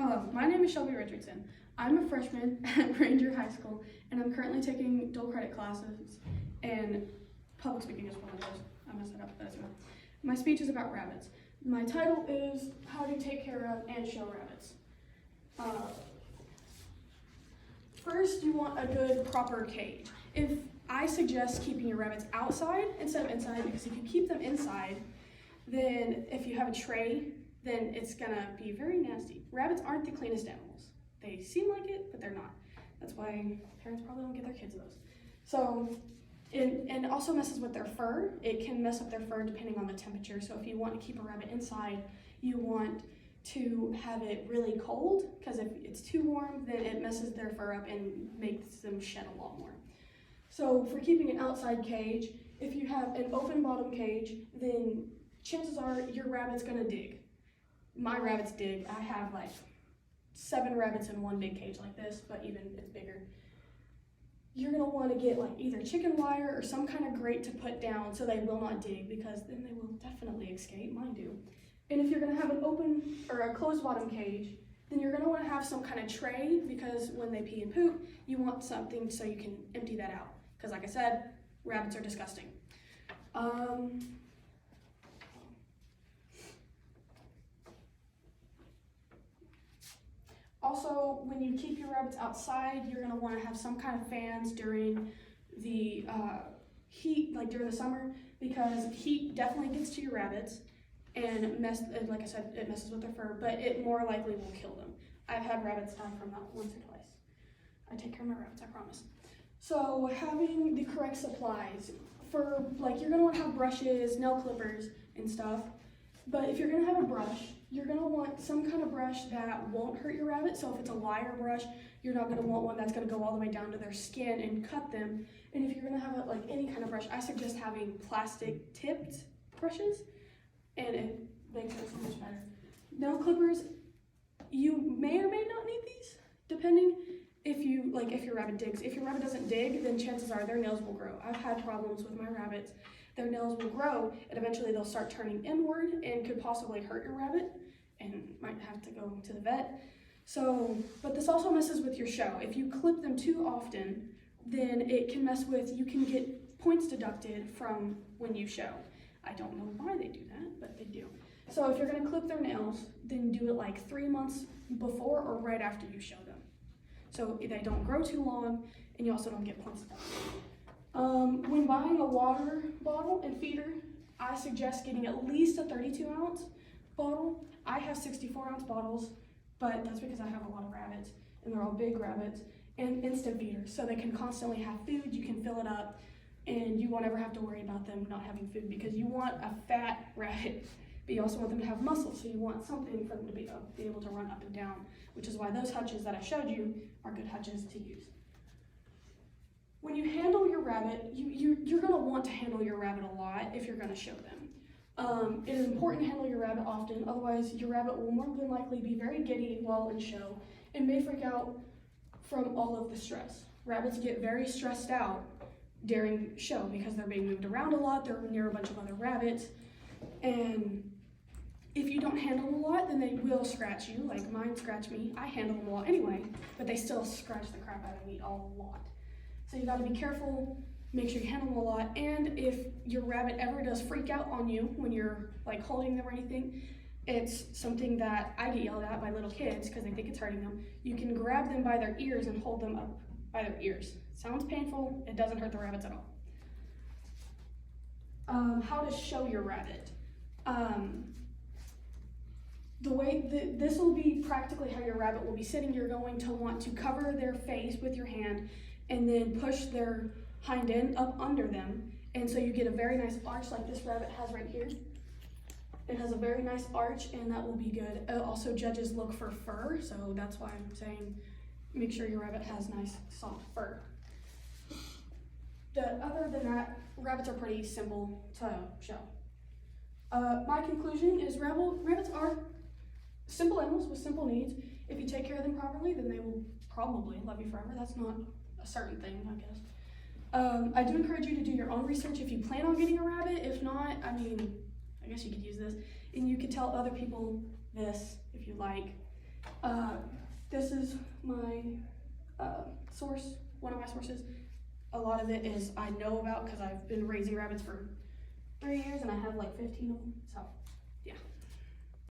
Hello, my name is Shelby Richardson. I'm a freshman at Ranger High School, and I'm currently taking dual credit classes, and public speaking is one of those. I messed that up, but that's well. My speech is about rabbits. My title is How to Take Care of and Show Rabbits. First, you want a good, proper cage. I suggest keeping your rabbits outside instead of inside, because if you keep them inside, then if you have a tray, then it's gonna be very nasty. Rabbits aren't the cleanest animals. They seem like it, but they're not. That's why parents probably don't get their kids those. So, and it also messes with their fur. It can mess up their fur depending on the temperature. So if you want to keep a rabbit inside, you want to have it really cold, because if it's too warm, then it messes their fur up and makes them shed a lot more. So for keeping an outside cage, if you have an open bottom cage, then chances are your rabbit's gonna dig. My rabbits dig. I have like 7 rabbits in one big cage like this, but even it's bigger. You're gonna wanna get like either chicken wire or some kind of grate to put down so they will not dig, because then they will definitely escape, mine do. And if you're gonna have an open or a closed bottom cage, then you're gonna wanna have some kind of tray, because when they pee and poop, you want something so you can empty that out. Because like I said, rabbits are disgusting. Also, when you keep your rabbits outside, you're gonna wanna have some kind of fans during the heat, like during the summer, because heat definitely gets to your rabbits and like I said, it messes with their fur, but it more likely will kill them. I've had rabbits die from that once or twice. I take care of my rabbits, I promise. So having the correct supplies for, like, you're gonna wanna have brushes, nail clippers and stuff, but if you're gonna have a brush, you're gonna want some kind of brush that won't hurt your rabbit. So if it's a wire brush, you're not gonna want one that's gonna go all the way down to their skin and cut them. And if you're gonna have like any kind of brush, I suggest having plastic tipped brushes, and it makes it so much better. Nail clippers, you may or may not need these, depending if your rabbit digs. If your rabbit doesn't dig, then chances are their nails will grow. I've had problems with my rabbits. Their nails will grow, and eventually they'll start turning inward and could possibly hurt your rabbit and might have to go to the vet. So, but this also messes with your show. If you clip them too often, then it can mess with, you can get points deducted from when you show. I don't know why they do that, but they do. So if you're gonna clip their nails, then do it like 3 months before or right after you show them. So they don't grow too long, and you also don't get points deducted. When buying a water bottle and feeder, I suggest getting at least a 32-ounce bottle. I have 64-ounce bottles, but that's because I have a lot of rabbits, and they're all big rabbits, and instant feeders, so they can constantly have food. You can fill it up, and you won't ever have to worry about them not having food, because you want a fat rabbit, but you also want them to have muscle, so you want something for them to be able to run up and down, which is why those hutches that I showed you are good hutches to use. When you handle your rabbit, you're gonna want to handle your rabbit a lot if you're gonna show them. It is important to handle your rabbit often, otherwise your rabbit will more than likely be very giddy while in show and may freak out from all of the stress. Rabbits get very stressed out during show because they're being moved around a lot, they're near a bunch of other rabbits, and if you don't handle them a lot, then they will scratch you, like mine scratch me. I handle them a lot anyway, but they still scratch the crap out of me a lot. So you gotta be careful, make sure you handle them a lot, and if your rabbit ever does freak out on you when you're like holding them or anything, it's something that I get yelled at by little kids because they think it's hurting them. You can grab them by their ears and hold them up by their ears. Sounds painful, it doesn't hurt the rabbits at all. How to show your rabbit. This will be practically how your rabbit will be sitting. You're going to want to cover their face with your hand and then push their hind end up under them. And so you get a very nice arch like this rabbit has right here. It has a very nice arch, and that will be good. Also, judges look for fur, so that's why I'm saying make sure your rabbit has nice, soft fur. Other than that, rabbits are pretty simple to show. My conclusion is rabbits are simple animals with simple needs. If you take care of them properly, then they will probably love you forever. That's not a certain thing, I guess. I do encourage you to do your own research if you plan on getting a rabbit. If not, I mean, I guess you could use this. And you could tell other people this if you like. This is my source, one of my sources. A lot of it is I know about because I've been raising rabbits for 3 years and I have like 15 of them. So